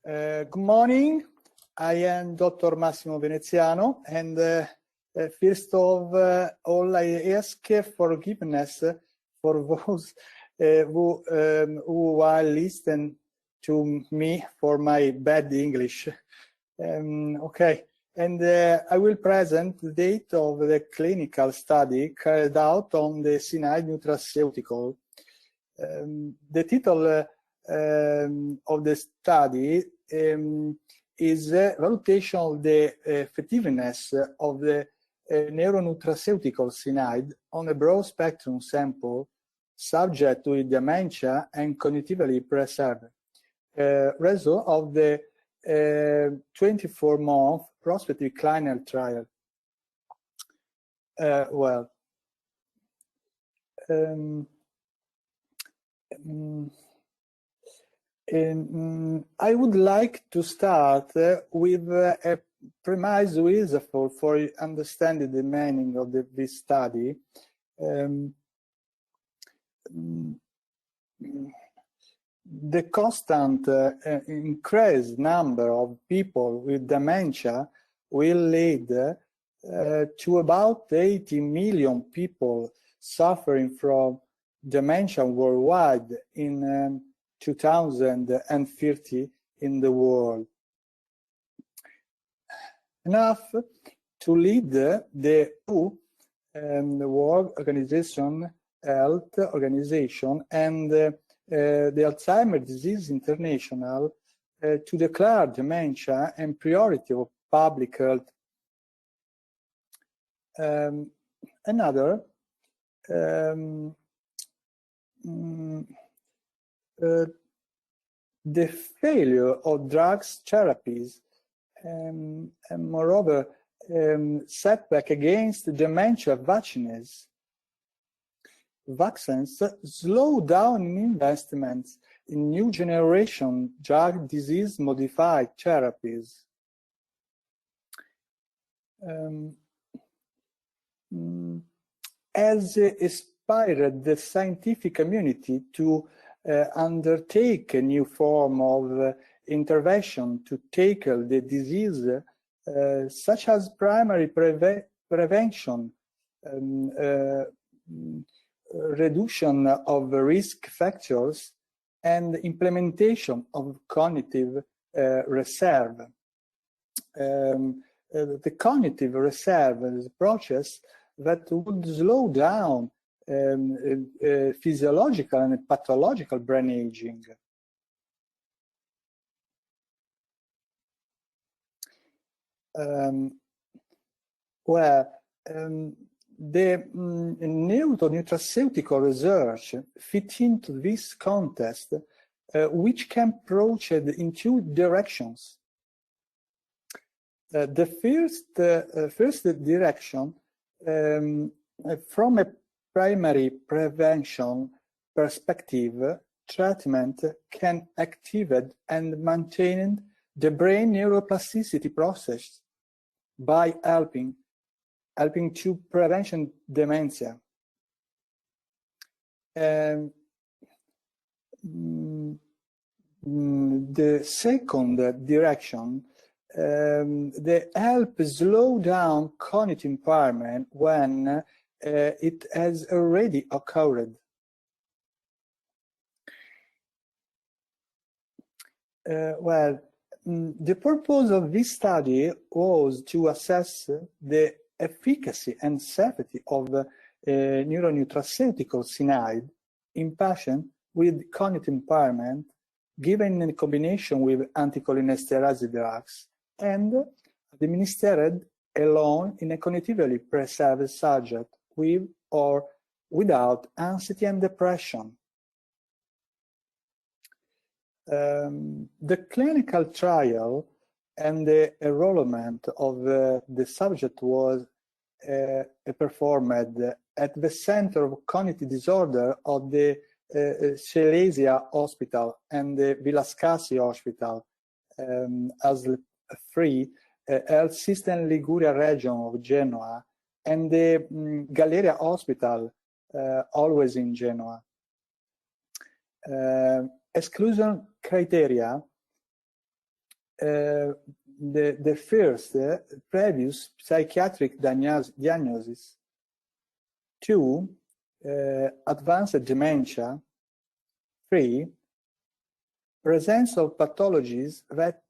Good morning. I am Dr. Massimo Veneziano, and first of all, I ask forgiveness for those who are listening to me for my bad English. Okay, and I will present the date of the clinical study carried out on the Synaid nutraceutical. The title of the study is Evaluation of the effectiveness of the neuronutraceutical Synaid on a broad spectrum sample subject to dementia and cognitively preserved. Result of the 24-month prospective clinical trial. I would like to start with a premise useful for understanding the meaning of this study. The constant increased number of people with dementia will lead to about 80 million people suffering from dementia worldwide in 2030 in the world. Enough to lead the WHO, the World Organization, Health Organization, and the Alzheimer's Disease International to declare dementia a priority of public health. The failure of drugs therapies and moreover setback against dementia vaccines slow down investments in new generation drug disease modified therapies. Has inspired the scientific community to undertake a new form of intervention to tackle the disease, such as primary prevention, reduction of risk factors, and implementation of cognitive reserve. The cognitive reserve is a process that would slow down physiological and pathological brain aging. The neuronutraceutical research fit into this context, which can approach it in two directions. The first direction, from a primary prevention perspective, treatment can activate and maintain the brain neuroplasticity process by helping to prevent dementia. The second direction, they help slow down cognitive impairment when it has already occurred. The purpose of this study was to assess the efficacy and safety of neuronutraceutical Synaid in patients with cognitive impairment given in combination with anticholinesterase drugs and administered alone in a cognitively preserved subject with or without anxiety and depression. The clinical trial and the enrollment of the subject was performed at the Center of Cognitive Disorder of the Silesia Hospital and the Villascassi Hospital as free health system Liguria region of Genoa, and the Galleria Hospital, always in Genoa. Exclusion criteria the first previous psychiatric diagnosis. 2, advanced dementia. 3, presence of pathologies that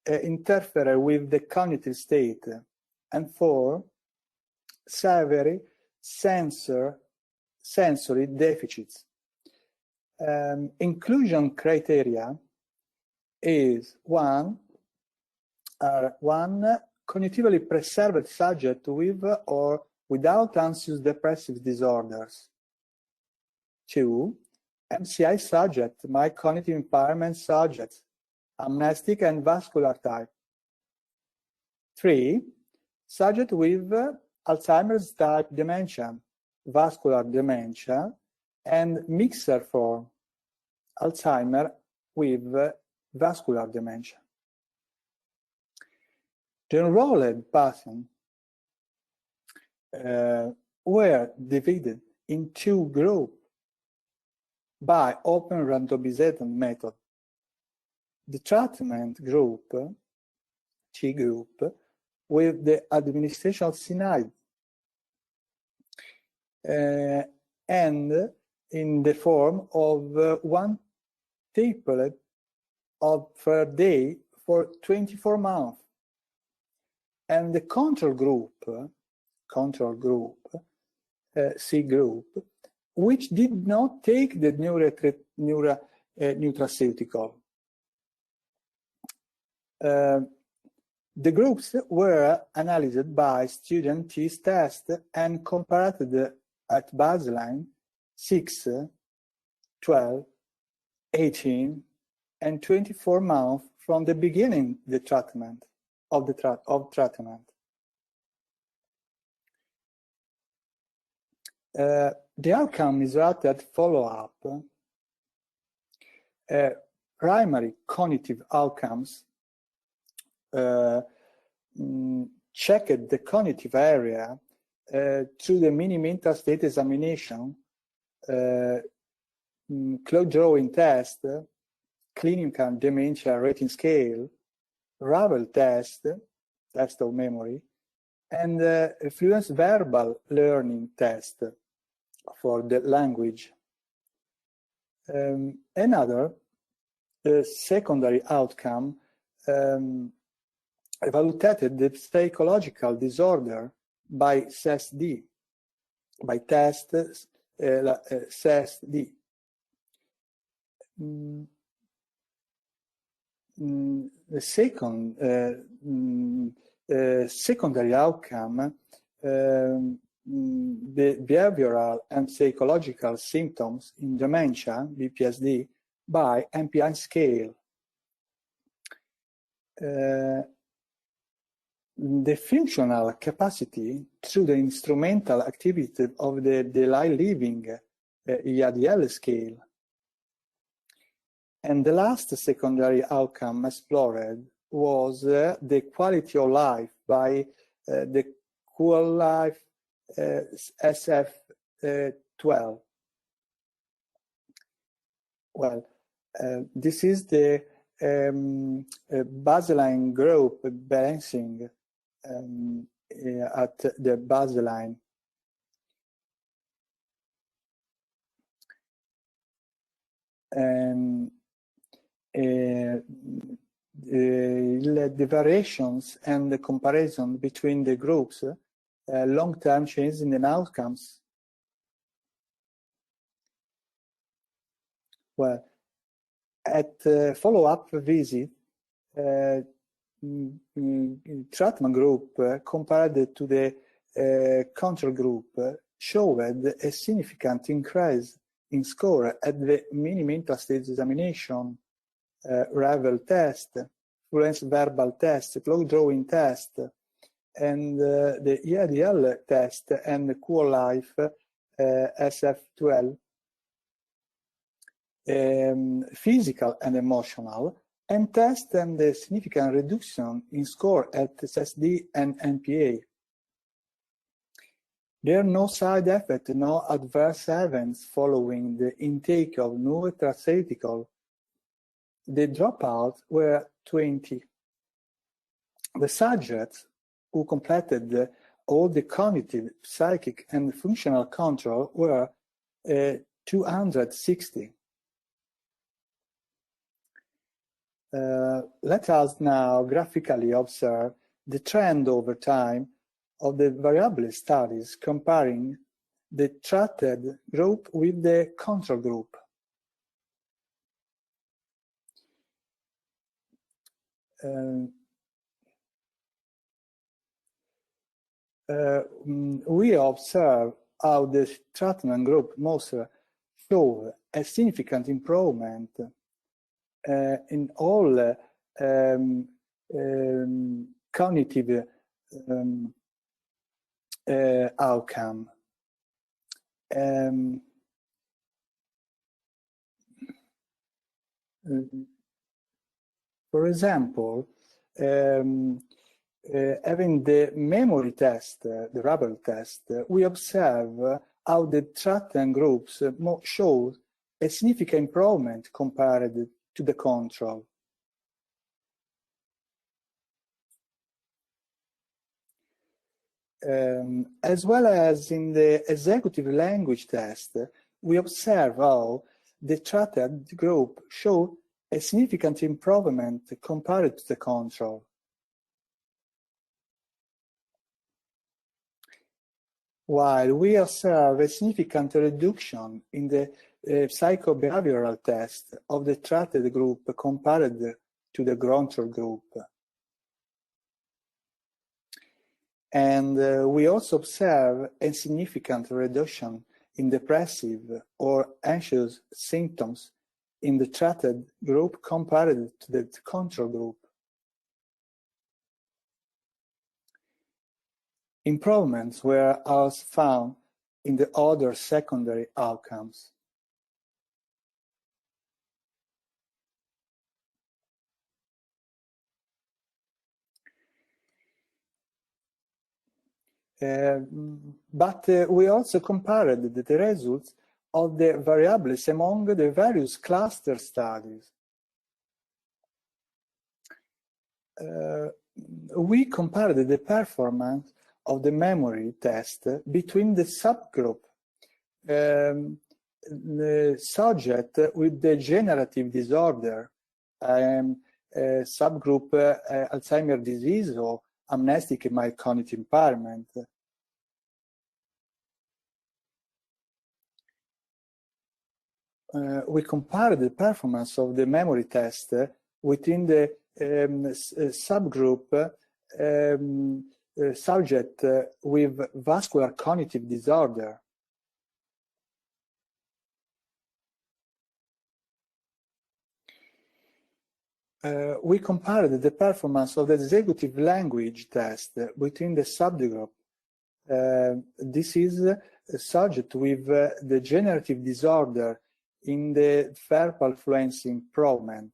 interfere with the cognitive state. And 4, severe sensory deficits. Inclusion criteria is 1, cognitively preserved subject with or without anxious depressive disorders. 2, MCI subject, mild cognitive impairment subject, amnestic and vascular type. 3, subject with Alzheimer's type dementia, vascular dementia, and mixer form, Alzheimer with vascular dementia. The enrolled patients were divided in 2 groups by open randomization method. The treatment group, T group, with the administration of Synaid, and in the form of 1 tablet per day for 24 months. And the control group, C group, which did not take the nutraceutical. The groups were analyzed by student test and compared at baseline 6, 12, 18, and 24 months from the beginning of the treatment. The outcome is rated follow-up. Primary cognitive outcomes checked the cognitive area through the mini-mental state examination, clock drawing test, clinical dementia rating scale, Ravel test of memory, and fluent verbal learning test for the language. Another secondary outcome evaluated the psychological disorder by CSD, by test CSD. The second secondary outcome, the behavioral and psychological symptoms in dementia, BPSD, by MPI scale. The functional capacity through the instrumental activity of the daily living, EADL scale. And the last secondary outcome explored was the quality of life by the Qual Life SF12. Well, this is the baseline group balancing at the baseline. The variations and the comparison between the groups, long-term changes in the outcomes. Well, at follow-up visit, treatment group compared to the control group showed a significant increase in score at the mini-mental state examination, Ravel test, fluent verbal test, clock drawing test, and the EADL test and the Qual Life SF12. Physical and emotional, and test and the significant reduction in score at SSD and NPA. There are no side effects, no adverse events following the intake of nutraceutical. The dropouts were 20. The subjects who completed all the cognitive, psychic, and functional control were 260. Let us now graphically observe the trend over time of the variable studies comparing the treated group with the control group. We observe how the treatment group most show a significant improvement in all cognitive outcome. For example, having the memory test, the rubber test, we observe how the treatment groups show a significant improvement compared to the control. As well as in the executive language test, we observe how the treated group showed a significant improvement compared to the control. While we observe a significant reduction in the psychobehavioral test of the treated group compared to the control group. And we also observe a significant reduction in depressive or anxious symptoms in the treated group compared to the control group. Improvements were also found in the other secondary outcomes. But we also compared the results of the variables among the various cluster studies. We compared the performance of the memory test between the subgroup, the subject with the degenerative disorder, subgroup Alzheimer's disease or amnestic mild cognitive impairment. We compared the performance of the memory test within the subgroup subject with vascular cognitive disorder. We compared the performance of the executive language test within the subgroup. This is a subject with the degenerative disorder in the verbal fluency improvement.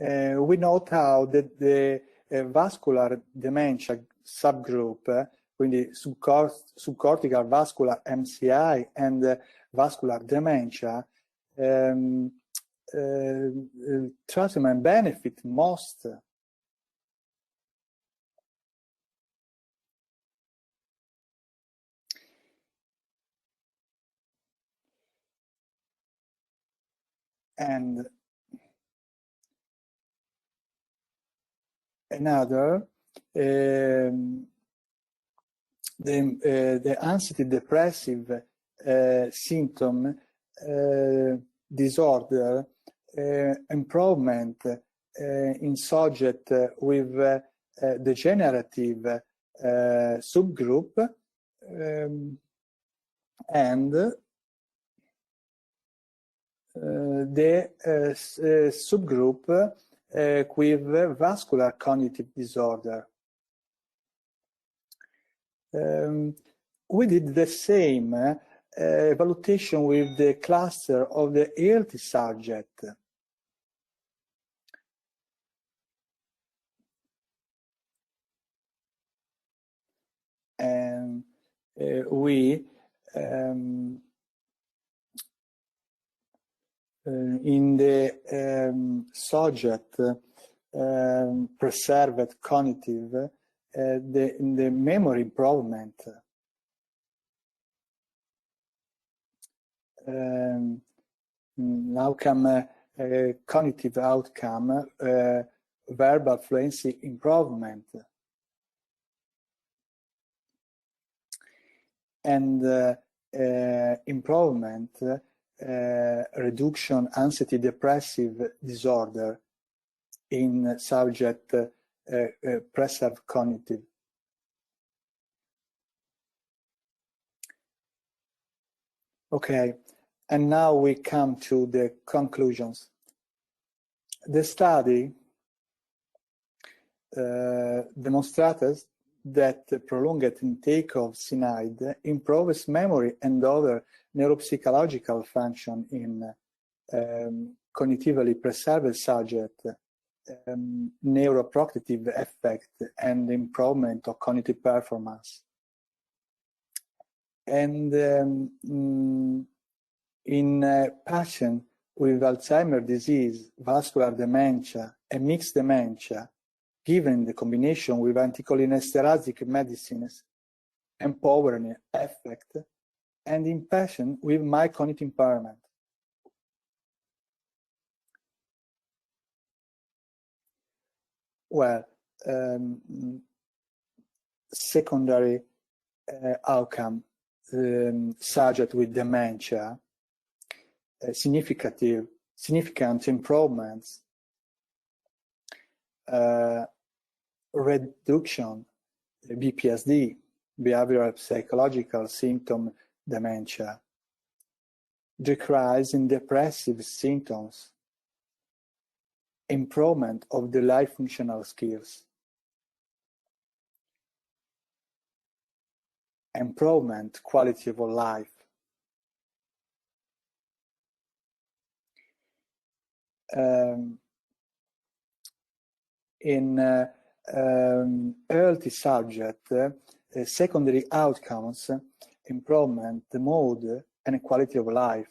We note how the vascular dementia subgroup, quindi subcortical vascular MCI and vascular dementia, treatment benefit most. And another, the anxiety-depressive symptom disorder improvement in subject with degenerative subgroup and the subgroup with vascular cognitive disorder. We did the same evaluation with the cluster of the healthy subject. And we in the subject preserved cognitive, in the memory improvement, outcome, cognitive outcome, verbal fluency improvement, and improvement, reduction anxiety depressive disorder in subject preserved cognitive. Okay, and now we come to the conclusions. The study demonstrated that the prolonged intake of Synaid improves memory and other neuropsychological function in cognitively preserved subject, neuroprotective effect, and improvement of cognitive performance. And in patients with Alzheimer's disease, vascular dementia, and mixed dementia, given the combination with anticholinesterasic medicines, empowering effect, and in patients with mild cognitive impairment. Well, secondary outcome, subject with dementia, significant improvements, reduction, BPSD, behavioral psychological symptom dementia, decrease in depressive symptoms, improvement of the life functional skills, improvement quality of life, in healthy subject, secondary outcomes, improvement, the mood, and quality of life.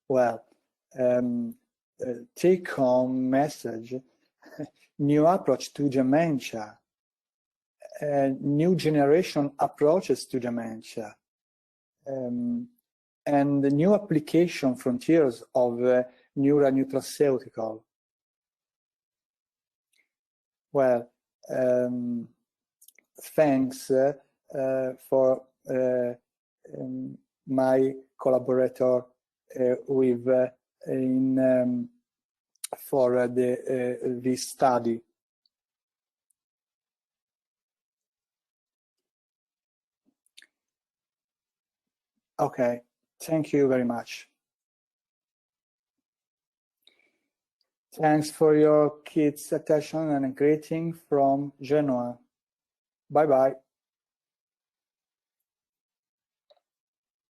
Well, take-home message, new approach to dementia, new generation approaches to dementia, and the new application frontiers of neuronutraceutical. Well, thanks for my collaborator with for this study. Okay, thank you very much. Thanks for your kids' attention and a greeting from Genoa. Bye-bye.